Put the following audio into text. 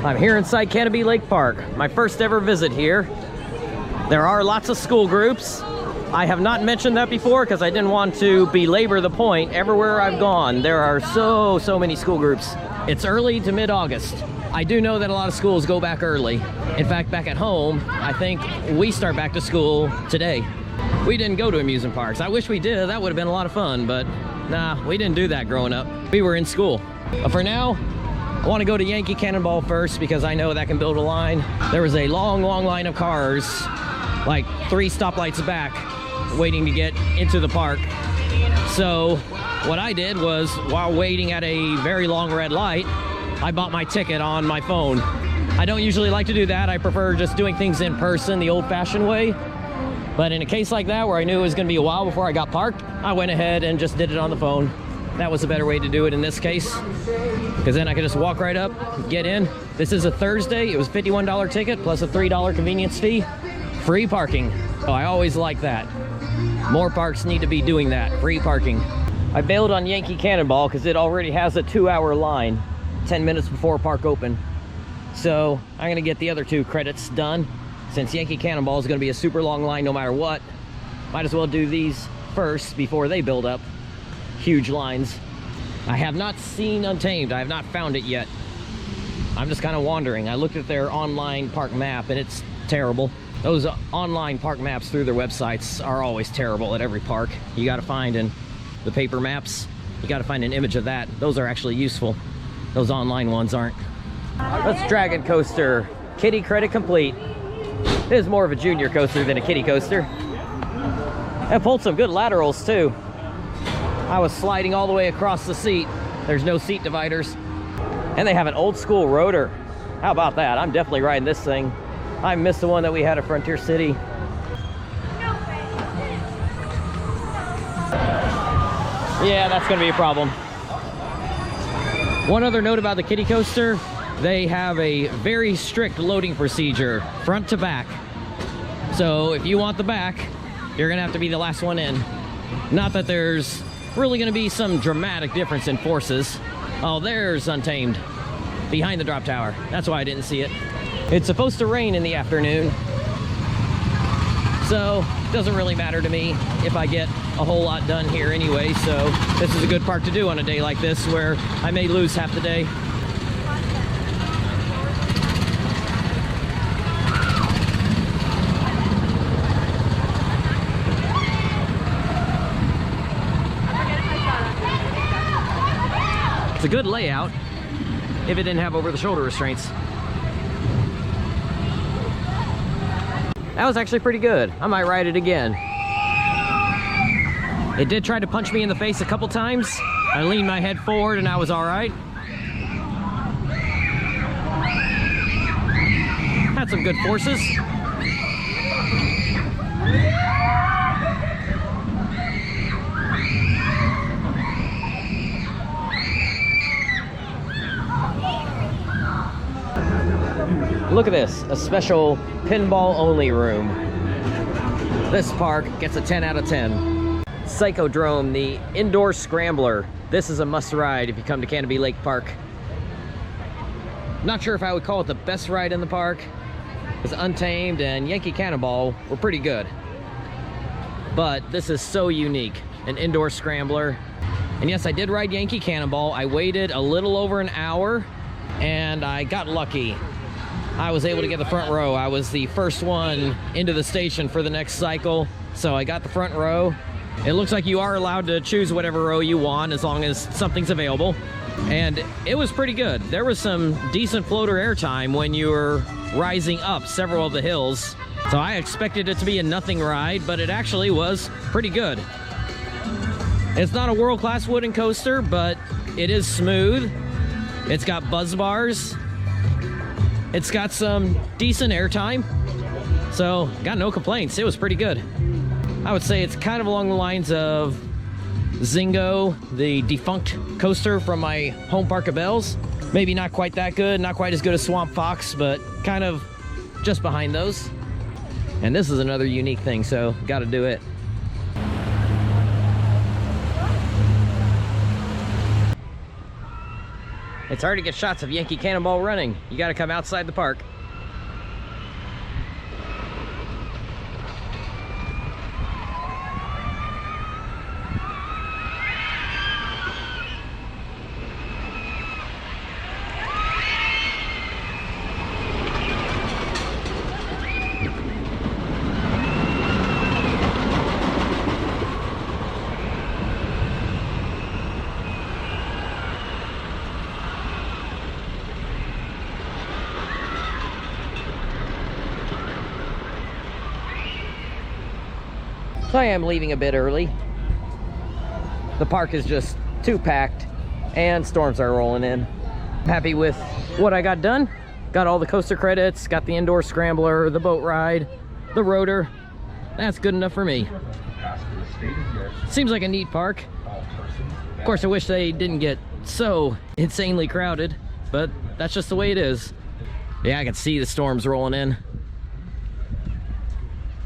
I'm here inside Canobie Lake Park, my first ever visit here. There are lots of school groups. I have not mentioned that before because I didn't want to belabor the point. Everywhere I've gone, there are so many school groups. It's early to mid-August. I do know that a lot of schools go back early. In fact, back at home, I think we start back to school today. We didn't go to amusement parks. I wish we did. That would have been a lot of fun, but nah, we didn't do that growing up. We were in school. But for now, I want to go to Yankee Cannonball first because I know that can build a line. There was a long line of cars, like 3 stoplights back, waiting to get into the park. So what I did was, while waiting at a very long red light, I bought my ticket on my phone. I don't usually like to do that. I prefer just doing things in person, the old-fashioned way. But in a case like that, where I knew it was going to be a while before I got parked, I went ahead and just did it on the phone. That was a better way to do it in this case, because then I could just walk right up, get in. This is a Thursday. It was a $51 ticket plus a $3 convenience fee. Free parking. So I always like that. More parks need to be doing that. Free parking. I bailed on Yankee Cannonball because it already has a 2-hour line, 10 minutes before park open. So I'm going to get the other 2 credits done. Since Yankee Cannonball is going to be a super long line no matter what, might as well do these first before they build up huge lines. I have not seen Untamed. I have not found it yet. I'm just kind of wandering. I looked at their online park map and it's terrible. Those online park maps through their websites are always terrible at every park. You got to find in the paper maps, you got to find an image of that. Those are actually useful. Those online ones aren't. Let's Dragon Coaster. Kiddie credit complete. It is more of a junior coaster than a kiddie coaster. It pulled some good laterals too. I was sliding all the way across the seat. There's no seat dividers. And they have an old school rotor. How about that? I'm definitely riding this thing. I missed the one that we had at Frontier City. Yeah, that's gonna be a problem. One other note about the kiddie coaster, they have a very strict loading procedure, front to back. So if you want the back, you're gonna have to be the last one in. Not that there's really gonna be some dramatic difference in forces. Oh, there's Untamed, behind the drop tower. That's why I didn't see it. It's supposed to rain in the afternoon, so it doesn't really matter to me if I get a whole lot done here anyway. So this is a good park to do on a day like this where I may lose half the day. It's a good layout if it didn't have over-the-shoulder restraints. That was actually pretty good. I might ride it again. It did try to punch me in the face a couple times. I leaned my head forward and I was all right. Had some good forces. Look at this, a special pinball only room. This park gets a 10 out of 10. Psychodrome, the indoor scrambler. This is a must ride if you come to Canobie Lake Park. Not sure if I would call it the best ride in the park, because Untamed and Yankee Cannonball were pretty good. But this is so unique, an indoor scrambler. And yes, I did ride Yankee Cannonball. I waited a little over an hour and I got lucky. I was able to get the front row. I was the first one into the station for the next cycle, so I got the front row. It looks like you are allowed to choose whatever row you want as long as something's available. And it was pretty good. There was some decent floater airtime when you were rising up several of the hills. So I expected it to be a nothing ride, but it actually was pretty good. It's not a world-class wooden coaster, but it is smooth. It's got buzz bars. It's got some decent airtime, so got no complaints. It was pretty good. I would say it's kind of along the lines of Zingo, the defunct coaster from my home park of Bells. Maybe not quite that good, not quite as good as Swamp Fox, but kind of just behind those. And this is another unique thing, so got to do it. It's hard to get shots of Yankee Cannonball running. You gotta come outside the park. So I am leaving a bit early. The park is just too packed and storms are rolling in. Happy with what I got done. Got all the coaster credits, got the indoor scrambler, the boat ride, the rotor. That's good enough for me. Seems like a neat park. Of course, I wish they didn't get so insanely crowded, but that's just the way it is. Yeah, I can see the storms rolling in.